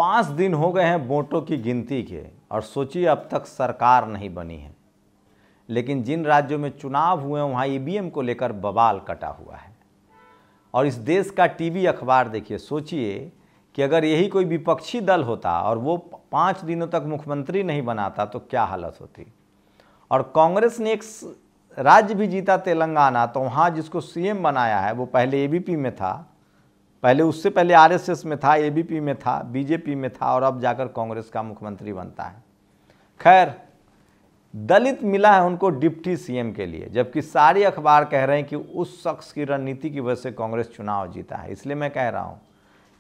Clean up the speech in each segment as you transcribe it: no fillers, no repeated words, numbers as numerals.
5 दिन हो गए हैं वोटों की गिनती के, और सोचिए अब तक सरकार नहीं बनी है। लेकिन जिन राज्यों में चुनाव हुए वहाँ ईवीएम को लेकर बवाल कटा हुआ है। और इस देश का टीवी अखबार देखिए, सोचिए कि अगर यही कोई विपक्षी दल होता और वो 5 दिनों तक मुख्यमंत्री नहीं बनाता तो क्या हालत होती। और कांग्रेस ने एक राज्य भी जीता तेलंगाना, तो वहाँ जिसको सीएम बनाया है वो पहले एबीपी में था, पहले उससे पहले आरएसएस में था, एबीपी में था, बीजेपी में था, और अब जाकर कांग्रेस का मुख्यमंत्री बनता है। खैर, दलित मिला है उनको डिप्टी सीएम के लिए, जबकि सारे अखबार कह रहे हैं कि उस शख्स की रणनीति की वजह से कांग्रेस चुनाव जीता है। इसलिए मैं कह रहा हूं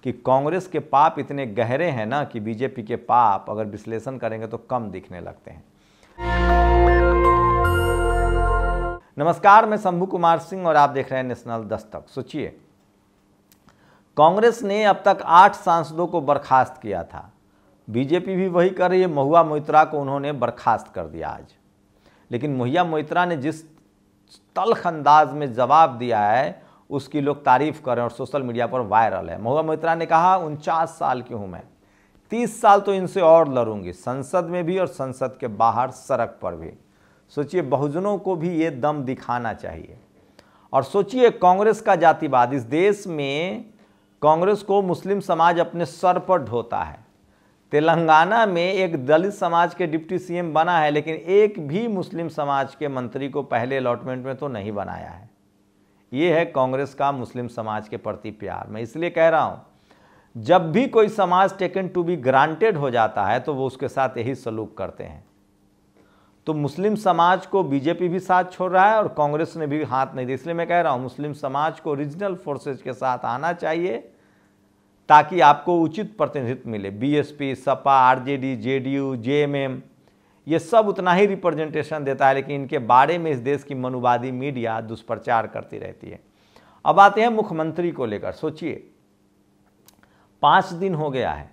कि कांग्रेस के पाप इतने गहरे हैं ना कि बीजेपी के पाप अगर विश्लेषण करेंगे तो कम दिखने लगते हैं। नमस्कार, मैं शंभू कुमार सिंह और आप देख रहे हैं नेशनल दस्तक। सोचिए, कांग्रेस ने अब तक 8 सांसदों को बर्खास्त किया था, बीजेपी भी वही कर रही है। महुआ मोइत्रा को उन्होंने बर्खास्त कर दिया आज। लेकिन महुआ मोइत्रा ने जिस तल्ख अंदाज में जवाब दिया है उसकी लोग तारीफ कर रहे हैं और सोशल मीडिया पर वायरल है। महुआ मोइत्रा ने कहा 49 साल की हूं मैं, 30 साल तो इनसे और लड़ूंगी, संसद में भी और संसद के बाहर सड़क पर भी। सोचिए, बहुजनों को भी ये दम दिखाना चाहिए। और सोचिए, कांग्रेस का जातिवाद, इस देश में कांग्रेस को मुस्लिम समाज अपने सर पर ढोता है। तेलंगाना में एक दलित समाज के डिप्टी सीएम बना है, लेकिन एक भी मुस्लिम समाज के मंत्री को पहले अलॉटमेंट में तो नहीं बनाया है। ये है कांग्रेस का मुस्लिम समाज के प्रति प्यार। मैं इसलिए कह रहा हूं, जब भी कोई समाज टेकन टू बी ग्रांटेड हो जाता है तो वो उसके साथ यही सलूक करते हैं। तो मुस्लिम समाज को बीजेपी भी साथ छोड़ रहा है और कांग्रेस ने भी हाथ नहीं दिया। इसलिए मैं कह रहा हूं, मुस्लिम समाज को रीजनल फोर्सेज के साथ आना चाहिए ताकि आपको उचित प्रतिनिधित्व मिले। BSP, Sapa, RJD, JDU, JMM, ये सब उतना ही रिप्रेजेंटेशन देता है, लेकिन इनके बारे में इस देश की मनुवादी मीडिया दुष्प्रचार करती रहती है। अब आते हैं मुख्यमंत्री को लेकर। सोचिए, 5 दिन हो गया है।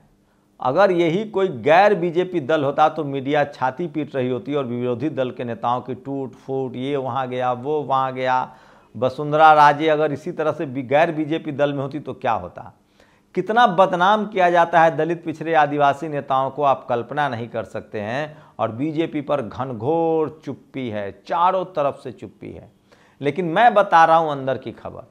अगर यही कोई गैर बीजेपी दल होता तो मीडिया छाती पीट रही होती और विरोधी दल के नेताओं की टूट फूट, ये वहाँ गया, वो वहाँ गया। वसुंधरा राजे अगर इसी तरह से गैर बीजेपी दल में होती तो क्या होता। कितना बदनाम किया जाता है दलित, पिछड़े, आदिवासी नेताओं को आप कल्पना नहीं कर सकते हैं। और बीजेपी पर घनघोर चुप्पी है, चारों तरफ से चुप्पी है। लेकिन मैं बता रहा हूं अंदर की खबर,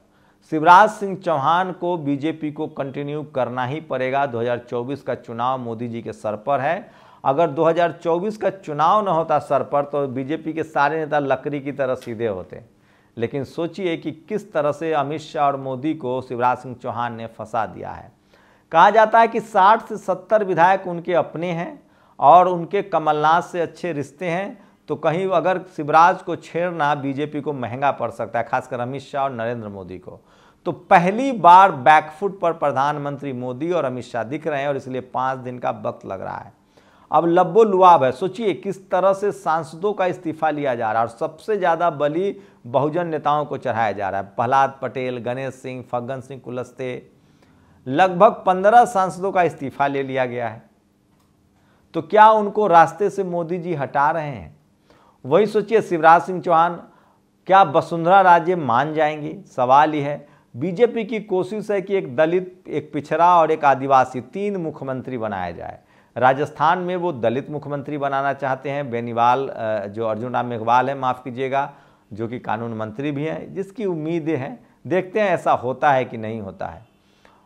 शिवराज सिंह चौहान को बीजेपी को कंटिन्यू करना ही पड़ेगा। 2024 का चुनाव मोदी जी के सर पर है। अगर 2024 का चुनाव न होता सर पर तो बीजेपी के सारे नेता लकड़ी की तरह सीधे होते। लेकिन सोचिए कि किस तरह से अमित शाह और मोदी को शिवराज सिंह चौहान ने फंसा दिया है। कहा जाता है कि 60 से 70 विधायक उनके अपने हैं और उनके कमलनाथ से अच्छे रिश्ते हैं। तो कहीं अगर शिवराज को छेड़ना बीजेपी को महंगा पड़ सकता है, खासकर अमित शाह और नरेंद्र मोदी को। तो पहली बार बैकफुट पर प्रधानमंत्री मोदी और अमित शाह दिख रहे हैं और इसलिए 5 दिन का वक्त लग रहा है। अब लब्बो लुआब है। सोचिए किस तरह से सांसदों का इस्तीफा लिया जा रहा है और सबसे ज़्यादा बलि बहुजन नेताओं को चढ़ाया जा रहा है। प्रहलाद पटेल, गणेश सिंह, फग्गन सिंह कुलस्ते, लगभग 15 सांसदों का इस्तीफा ले लिया गया है। तो क्या उनको रास्ते से मोदी जी हटा रहे हैं? वही सोचिए, शिवराज सिंह चौहान, क्या वसुंधरा राजे मान जाएंगी? सवाल ही है। बीजेपी की कोशिश है कि एक दलित, एक पिछड़ा और एक आदिवासी 3 मुख्यमंत्री बनाया जाए। राजस्थान में वो दलित मुख्यमंत्री बनाना चाहते हैं, बेनीवाल, जो अर्जुन राम मेघवाल है, माफ़ कीजिएगा, जो कि कानून मंत्री भी हैं, जिसकी उम्मीदें हैं। देखते हैं ऐसा होता है कि नहीं होता है।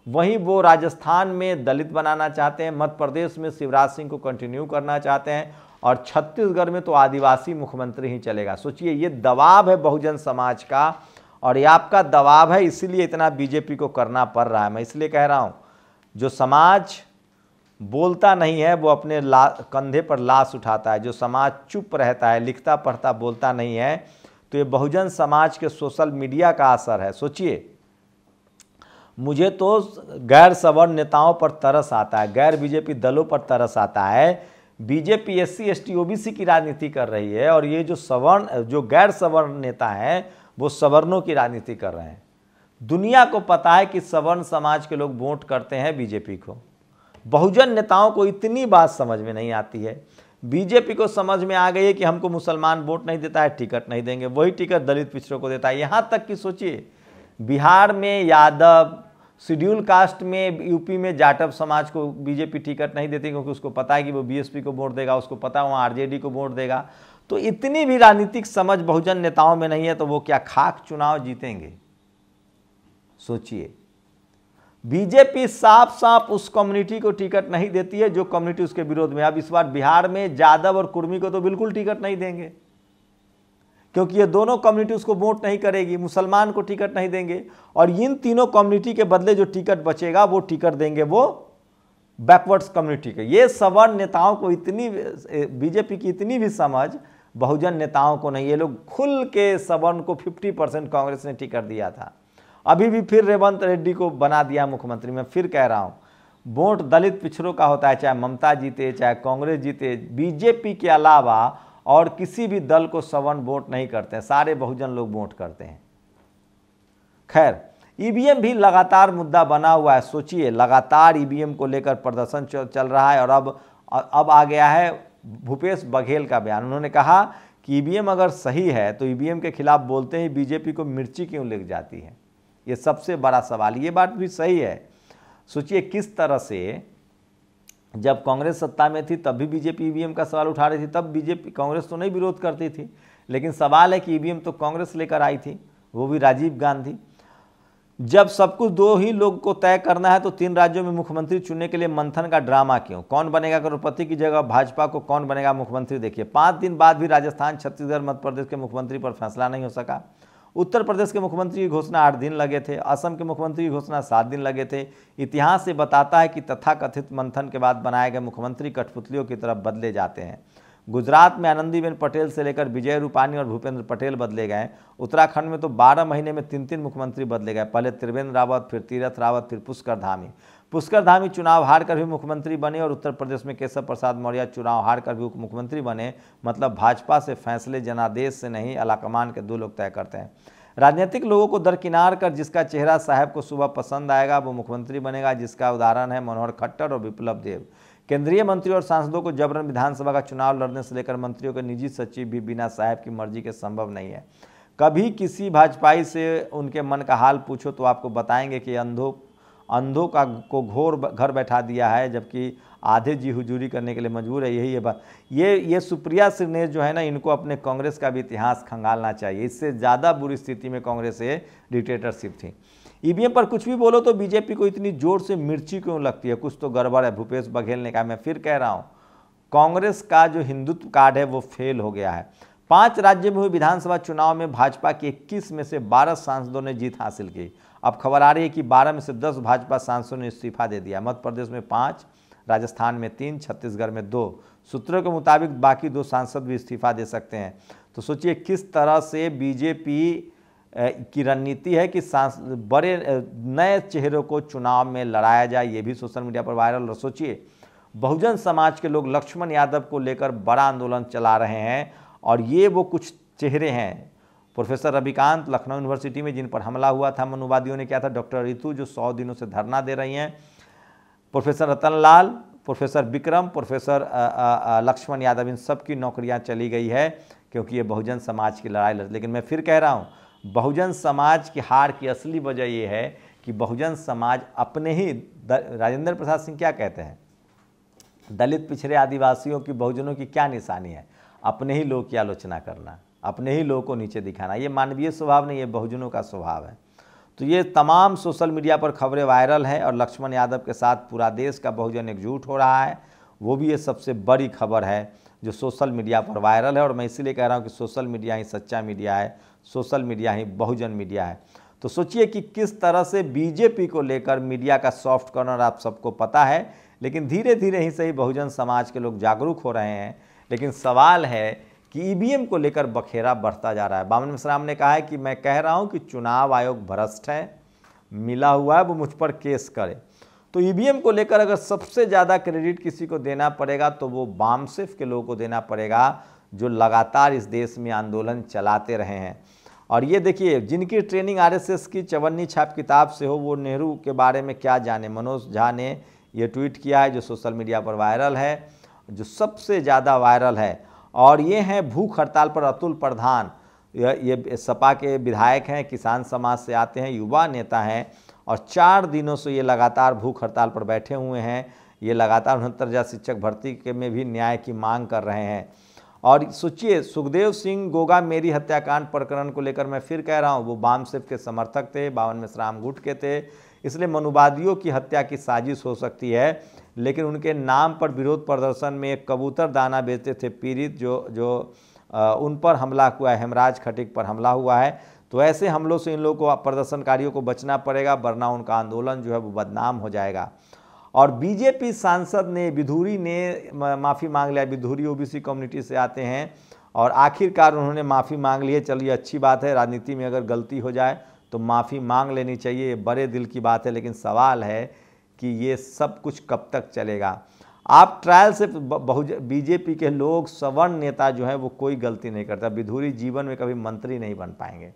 वहीं वो राजस्थान में दलित बनाना चाहते हैं, मध्य प्रदेश में शिवराज सिंह को कंटिन्यू करना चाहते हैं और छत्तीसगढ़ में तो आदिवासी मुख्यमंत्री ही चलेगा। सोचिए, ये दबाव है बहुजन समाज का और ये आपका दबाव है, इसीलिए इतना बीजेपी को करना पड़ रहा है। मैं इसलिए कह रहा हूँ, जो समाज बोलता नहीं है वो अपने कंधे पर लाश उठाता है। जो समाज चुप रहता है, लिखता पढ़ता बोलता नहीं है, तो ये बहुजन समाज के सोशल मीडिया का असर है। सोचिए, मुझे तो गैर सवर्ण नेताओं पर तरस आता है, गैर बीजेपी दलों पर तरस आता है। बीजेपी एससी एसटी ओबीसी की राजनीति कर रही है और ये जो गैर सवर्ण नेता हैं वो सवर्णों की राजनीति कर रहे हैं। दुनिया को पता है कि सवर्ण समाज के लोग वोट करते हैं बीजेपी को। बहुजन नेताओं को इतनी बात समझ में नहीं आती है। बीजेपी को समझ में आ गई है कि हमको मुसलमान वोट नहीं देता है, टिकट नहीं देंगे। वही टिकट दलित पिछड़ों को देता है। यहाँ तक कि सोचिए, बिहार में यादव, शेड्यूल कास्ट में यूपी में जाटव समाज को बीजेपी टिकट नहीं देती, क्योंकि उसको पता है कि वो बीएसपी को वोट देगा, उसको पता है वहाँ आरजेडी को वोट देगा। तो इतनी भी राजनीतिक समझ बहुजन नेताओं में नहीं है, तो वो क्या खाक चुनाव जीतेंगे? सोचिए, बीजेपी साफ साफ उस कम्युनिटी को टिकट नहीं देती है जो कम्युनिटी उसके विरोध में। अब इस बार बिहार में यादव और कुर्मी को तो बिल्कुल टिकट नहीं देंगे, क्योंकि ये दोनों कम्युनिटी उसको वोट नहीं करेगी। मुसलमान को टिकट नहीं देंगे, और इन तीनों कम्युनिटी के बदले जो टिकट बचेगा वो टिकट देंगे वो बैकवर्ड्स कम्युनिटी के। ये सवर्ण नेताओं को इतनी, बीजेपी की इतनी भी समझ बहुजन नेताओं को नहीं। ये लोग खुल के सवर्ण को 50% कांग्रेस ने टिकट दिया था, अभी भी फिर रेवंत रेड्डी को बना दिया मुख्यमंत्री। मैं फिर कह रहा हूं, वोट दलित पिछड़ों का होता है, चाहे ममता जीते चाहे कांग्रेस जीते। बीजेपी के अलावा और किसी भी दल को सवर्ण वोट नहीं करते हैं, सारे बहुजन लोग वोट करते हैं। खैर, ईवीएम भी लगातार मुद्दा बना हुआ है। सोचिए, लगातार ईवीएम को लेकर प्रदर्शन चल रहा है, और अब आ गया है भूपेश बघेल का बयान। उन्होंने कहा कि ईवीएम अगर सही है तो ईवीएम के खिलाफ बोलते ही बीजेपी को मिर्ची क्यों लग जाती है? ये सबसे बड़ा सवाल। ये बात भी सही है। सोचिए किस तरह से जब कांग्रेस सत्ता में थी तब भी बीजेपी ईवीएम का सवाल उठा रही थी, तब बीजेपी, कांग्रेस तो नहीं विरोध करती थी, लेकिन सवाल है कि ईवीएम तो कांग्रेस लेकर आई थी, वो भी राजीव गांधी। जब सब कुछ दो ही लोग को तय करना है तो 3 राज्यों में मुख्यमंत्री चुनने के लिए मंथन का ड्रामा क्यों? कौन बनेगा करोड़पति की जगह भाजपा को, कौन बनेगा मुख्यमंत्री? देखिए, 5 दिन बाद भी राजस्थान, छत्तीसगढ़, मध्य प्रदेश के मुख्यमंत्री पर फैसला नहीं हो सका। उत्तर प्रदेश के मुख्यमंत्री की घोषणा 8 दिन लगे थे, असम के मुख्यमंत्री की घोषणा 7 दिन लगे थे। इतिहास से बताता है कि तथाकथित मंथन के बाद बनाए गए मुख्यमंत्री कठपुतलियों की तरफ बदले जाते हैं। गुजरात में आनंदीबेन पटेल से लेकर विजय रूपानी और भूपेंद्र पटेल बदले गए। उत्तराखंड में तो 12 महीने में 3-3 मुख्यमंत्री बदले गए। पहले त्रिवेंद्र रावत, फिर तीरथ रावत, फिर पुष्कर धामी चुनाव हार कर भी मुख्यमंत्री बने, और उत्तर प्रदेश में केशव प्रसाद मौर्य चुनाव हार कर भी उप मुख्यमंत्री बने। मतलब भाजपा से फैसले जनादेश से नहीं, आलाकमान के 2 लोग तय करते हैं। राजनीतिक लोगों को दरकिनार कर जिसका चेहरा साहब को सुबह पसंद आएगा वो मुख्यमंत्री बनेगा, जिसका उदाहरण है मनोहर खट्टर और विप्लव देव। केंद्रीय मंत्री और सांसदों को जबरन विधानसभा का चुनाव लड़ने से लेकर मंत्रियों के निजी सचिव भी बिना साहब की मर्जी के संभव नहीं है। कभी किसी भाजपाई से उनके मन का हाल पूछो तो आपको बताएंगे कि अंधों को घोर घर बैठा दिया है, जबकि आधे जी हुजूरी करने के लिए मजबूर है। यही है बात। ये सुप्रिया श्रीनेश जो है ना, इनको अपने कांग्रेस का भी इतिहास खंगालना चाहिए। इससे ज़्यादा बुरी स्थिति में कांग्रेस से डिक्टेटरशिप थी। ईवीएम पर कुछ भी बोलो तो बीजेपी को इतनी जोर से मिर्ची क्यों लगती है? कुछ तो गड़बड़ है। भूपेश बघेल ने कहा। मैं फिर कह रहा हूँ, कांग्रेस का जो हिंदुत्व कार्ड है वो फेल हो गया है। 5 राज्यों में हुए विधानसभा चुनाव में भाजपा के 21 में से 12 सांसदों ने जीत हासिल की। अब खबर आ रही है कि 12 में से 10 भाजपा सांसदों ने इस्तीफा दे दिया। मध्य प्रदेश में 5, राजस्थान में 3, छत्तीसगढ़ में 2। सूत्रों के मुताबिक बाकी 2 सांसद भी इस्तीफा दे सकते हैं। तो सोचिए किस तरह से बीजेपी की रणनीति है कि बड़े नए चेहरों को चुनाव में लड़ाया जाए। ये भी सोशल मीडिया पर वायरल। और सोचिए, बहुजन समाज के लोग लक्ष्मण यादव को लेकर बड़ा आंदोलन चला रहे हैं, और ये वो कुछ चेहरे हैं। प्रोफेसर रविकांत लखनऊ यूनिवर्सिटी में जिन पर हमला हुआ था मनुवादियों ने किया था, डॉक्टर रितु जो 100 दिनों से धरना दे रही हैं, प्रोफेसर रतन लाल, प्रोफेसर विक्रम, प्रोफेसर लक्ष्मण यादव, इन सब की नौकरियां चली गई है, क्योंकि ये बहुजन समाज की लड़ाई लड़। लेकिन मैं फिर कह रहा हूँ, बहुजन समाज की हार की असली वजह ये है कि बहुजन समाज अपने ही, राजेंद्र प्रसाद सिंह क्या कहते हैं, दलित पिछड़े आदिवासियों की, बहुजनों की क्या निशानी है? अपने ही लोग की आलोचना करना, अपने ही लोगों को नीचे दिखाना। ये मानवीय स्वभाव नहीं, ये बहुजनों का स्वभाव है। तो ये तमाम सोशल मीडिया पर खबरें वायरल हैं, और लक्ष्मण यादव के साथ पूरा देश का बहुजन एकजुट हो रहा है। वो भी ये सबसे बड़ी खबर है जो सोशल मीडिया पर वायरल है। और मैं इसीलिए कह रहा हूँ कि सोशल मीडिया ही सच्चा मीडिया है, सोशल मीडिया ही बहुजन मीडिया है। तो सोचिए कि किस तरह से बीजेपी को लेकर मीडिया का सॉफ्ट कॉर्नर आप सबको पता है, लेकिन धीरे धीरे ही सही बहुजन समाज के लोग जागरूक हो रहे हैं। लेकिन सवाल है कि ईवीएम को लेकर बखेरा बढ़ता जा रहा है। बामन मिश्राम ने कहा है कि मैं कह रहा हूं कि चुनाव आयोग भ्रष्ट है, मिला हुआ है, वो मुझ पर केस करे। तो ईवीएम को लेकर अगर सबसे ज़्यादा क्रेडिट किसी को देना पड़ेगा तो वो बामसेफ के लोगों को देना पड़ेगा, जो लगातार इस देश में आंदोलन चलाते रहे हैं। और ये देखिए, जिनकी ट्रेनिंग आरएसएस की चवन्नी छाप किताब से हो, वो नेहरू के बारे में क्या जाने। मनोज झा ने ये ट्वीट किया है जो सोशल मीडिया पर वायरल है, जो सबसे ज़्यादा वायरल है। और ये हैं भूख हड़ताल पर अतुल प्रधान, ये सपा के विधायक हैं, किसान समाज से आते हैं, युवा नेता हैं, और 4 दिनों से ये लगातार भूख हड़ताल पर बैठे हुए हैं। ये लगातार 69,000 शिक्षक भर्ती के में भी न्याय की मांग कर रहे हैं। और सोचिए, सुखदेव सिंह गोगा मेरी हत्याकांड प्रकरण को लेकर मैं फिर कह रहा हूँ, वो वामसेफ के समर्थक थे, 52 मिश्राम गुट के थे, इसलिए मनुवादियों की हत्या की साजिश हो सकती है। लेकिन उनके नाम पर विरोध प्रदर्शन में एक कबूतर दाना बेचते थे पीड़ित जो उन पर हमला हुआ है, हेमराज खटीक पर हमला हुआ है। तो ऐसे हमलों से इन लोगों को, प्रदर्शनकारियों को बचना पड़ेगा, वरना उनका आंदोलन जो है वो बदनाम हो जाएगा। और बीजेपी सांसद ने, विधूरी ने माफ़ी मांग लिया। विधूरी ओबीसी कम्युनिटी से आते हैं और आखिरकार उन्होंने माफ़ी मांग ली है। चलिए, अच्छी बात है, राजनीति में अगर गलती हो जाए तो माफ़ी मांग लेनी चाहिए, ये बड़े दिल की बात है। लेकिन सवाल है कि ये सब कुछ कब तक चलेगा। आप ट्रायल से बीजेपी के लोग, सवर्ण नेता जो है वो कोई गलती नहीं करता। विधूरी जीवन में कभी मंत्री नहीं बन पाएंगे।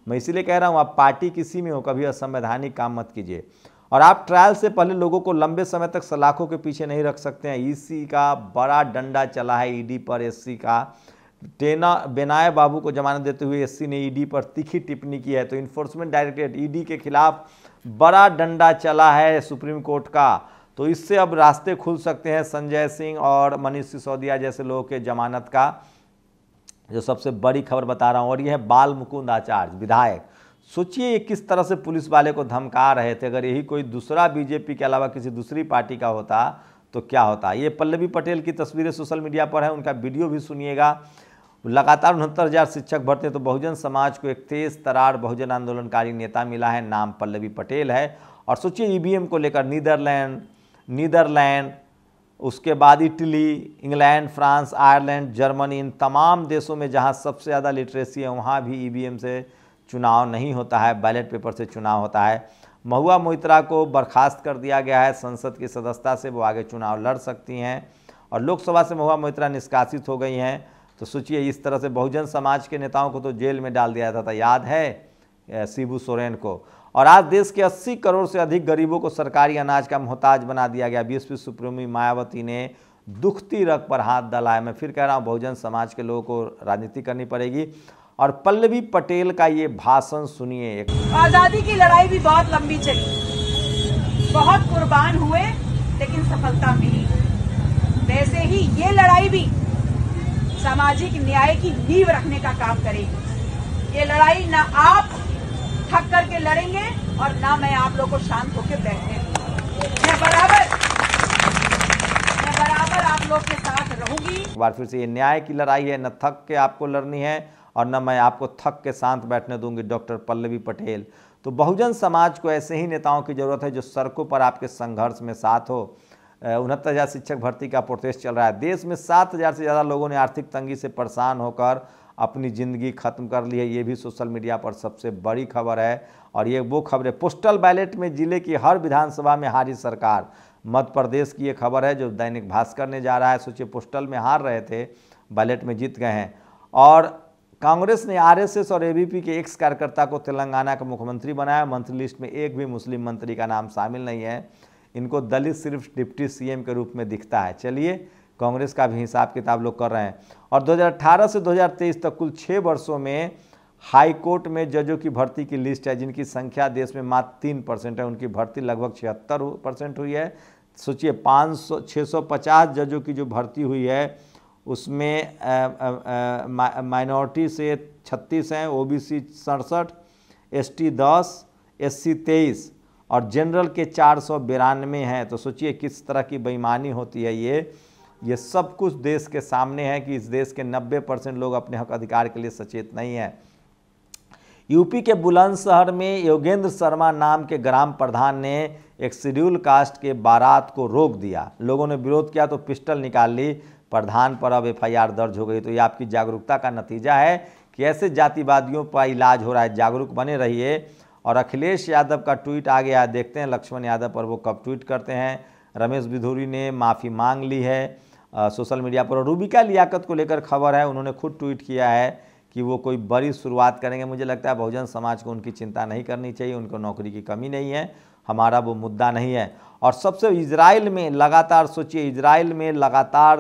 मैं इसीलिए कह रहा हूँ, आप पार्टी किसी में हो, कभी असंवैधानिक काम मत कीजिए। और आप ट्रायल से पहले लोगों को लंबे समय तक सलाखों के पीछे नहीं रख सकते हैं। ईसी का बड़ा डंडा चला है ईडी पर, एससी का। टेना बेनाय बाबू को जमानत देते हुए एससी ने ईडी पर तीखी टिप्पणी की है। तो इन्फोर्समेंट डायरेक्टरेट, ईडी के खिलाफ बड़ा डंडा चला है सुप्रीम कोर्ट का। तो इससे अब रास्ते खुल सकते हैं संजय सिंह और मनीष सिसोदिया जैसे लोगों के जमानत का, जो सबसे बड़ी खबर बता रहा हूँ। और यह है बाल मुकुंद आचार्य, विधायक। सोचिए ये किस तरह से पुलिस वाले को धमका रहे थे। अगर यही कोई दूसरा बीजेपी के अलावा किसी दूसरी पार्टी का होता तो क्या होता। ये पल्लवी पटेल की तस्वीरें सोशल मीडिया पर है, उनका वीडियो भी सुनिएगा। लगातार 69,000 शिक्षक भर्ती हैं। तो बहुजन समाज को एक तेज तरार बहुजन आंदोलनकारी नेता मिला है, नाम पल्लवी पटेल है। और सोचिए ईवीएम को लेकर नीदरलैंड, उसके बाद Italy, England, France, Ireland, Germany, इन तमाम देशों में जहां सबसे ज़्यादा लिटरेसी है वहां भी ईवीएम से चुनाव नहीं होता है, बैलेट पेपर से चुनाव होता है। महुआ मोइत्रा को बर्खास्त कर दिया गया है संसद की सदस्यता से, वो आगे चुनाव लड़ सकती हैं। और लोकसभा से महुआ मोइत्रा निष्कासित हो गई हैं। तो सोचिए, इस तरह से बहुजन समाज के नेताओं को तो जेल में डाल दिया था, याद है शिबू सोरेन को। और आज देश के 80 करोड़ से अधिक गरीबों को सरकारी अनाज का मोहताज बना दिया गया। बीएसपी सुप्रीमो मायावती ने दुखती रग पर हाथ डाला। मैं फिर कह रहा हूँ, बहुजन समाज के लोगों को राजनीति करनी पड़ेगी। और पल्लवी पटेल का ये भाषण सुनिए। आजादी की लड़ाई भी बहुत लंबी चली, बहुत कुर्बान हुए, लेकिन सफलता मिली। वैसे ही ये लड़ाई भी सामाजिक न्याय की नींव रखने का काम करेगी। ये लड़ाई ना आप थक करके लड़ेंगे और ना मैं आप लोग को शांत होकर बैठने दूंगी। मैं बराबर आप लोग के साथ रहूंगी। एक बार फिर से, ये न्याय की लड़ाई है, न थक के आपको लड़नी है और न मैं आपको थक के शांत बैठने दूंगी। डॉक्टर पल्लवी पटेल। तो बहुजन समाज को ऐसे ही नेताओं की जरूरत है जो सड़कों पर आपके संघर्ष में साथ हो। 69,000 शिक्षक भर्ती का प्रोटेस्ट चल रहा है। देश में 7,000 से ज़्यादा लोगों ने आर्थिक तंगी से परेशान होकर अपनी ज़िंदगी ख़त्म कर ली है। ये भी सोशल मीडिया पर सबसे बड़ी खबर है। और ये वो खबर है, पोस्टल बैलेट में जिले की हर विधानसभा में हारी सरकार। मध्य प्रदेश की ये खबर है जो दैनिक भास्कर ने जा रहा है। सोचिए, पोस्टल में हार रहे थे, बैलेट में जीत गए हैं। और कांग्रेस ने आरएसएस और एबीपी के एक्स कार्यकर्ता को तेलंगाना का मुख्यमंत्री बनाया। मंत्री लिस्ट में एक भी मुस्लिम मंत्री का नाम शामिल नहीं है। इनको दलित सिर्फ डिप्टी सीएम के रूप में दिखता है। चलिए, कांग्रेस का भी हिसाब किताब लोग कर रहे हैं। और 2018 से 2023 तक कुल 6 वर्षों में हाई कोर्ट में जजों की भर्ती की लिस्ट है, जिनकी संख्या देश में मात्र 3% है। उनकी भर्ती लगभग 76% हुई है। सोचिए, 650 जजों की जो भर्ती हुई है उसमें माइनॉरिटी से 36 हैं, ओबीसी 67, एसटी 10, एससी 23 और जनरल के 492 हैं। तो सोचिए किस तरह की बेईमानी होती है। ये सब कुछ देश के सामने है कि इस देश के 90% लोग अपने हक अधिकार के लिए सचेत नहीं है। यूपी के बुलंदशहर में योगेंद्र शर्मा नाम के ग्राम प्रधान ने एक शेड्यूल कास्ट के बारात को रोक दिया। लोगों ने विरोध किया तो पिस्टल निकाल ली। प्रधान पर अब एफआईआर दर्ज हो गई। तो ये आपकी जागरूकता का नतीजा है कि ऐसे जातिवादियों पर इलाज हो रहा है। जागरूक बने रहिए। और अखिलेश यादव का ट्वीट आ गया, देखते हैं लक्ष्मण यादव पर वो कब ट्वीट करते हैं। रमेश बिधूरी ने माफ़ी मांग ली है सोशल मीडिया पर। और रूबिका लियाकत को लेकर खबर है, उन्होंने खुद ट्वीट किया है कि वो कोई बड़ी शुरुआत करेंगे। मुझे लगता है बहुजन समाज को उनकी चिंता नहीं करनी चाहिए। उनको नौकरी की कमी नहीं है, हमारा वो मुद्दा नहीं है। और सबसे इजराइल में लगातार, सोचिए, इजराइल में लगातार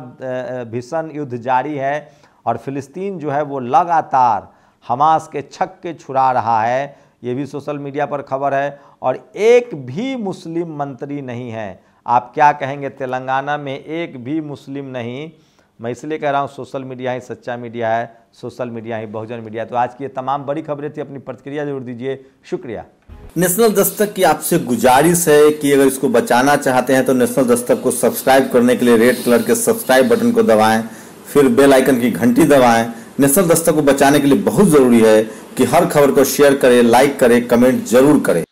भीषण युद्ध जारी है। और फिलिस्तीन जो है वो लगातार हमास के छक्के छुड़ा रहा है। ये भी सोशल मीडिया पर खबर है। और एक भी मुस्लिम मंत्री नहीं है। आप क्या कहेंगे, तेलंगाना में एक भी मुस्लिम नहीं। मैं इसलिए कह रहा हूँ सोशल मीडिया ही सच्चा मीडिया है, सोशल मीडिया ही बहुजन मीडिया। तो आज की ये तमाम बड़ी खबरें थी, अपनी प्रतिक्रिया जरूर दीजिए, शुक्रिया। नेशनल दस्तक की आपसे गुजारिश है कि अगर इसको बचाना चाहते हैं तो नेशनल दस्तक को सब्सक्राइब करने के लिए रेड कलर के सब्सक्राइब बटन को दबाएं, फिर बेल आइकन की घंटी दबाएं। नेशनल दस्तक को बचाने के लिए बहुत जरूरी है कि हर खबर को शेयर करें, लाइक करें, कमेंट जरूर करें।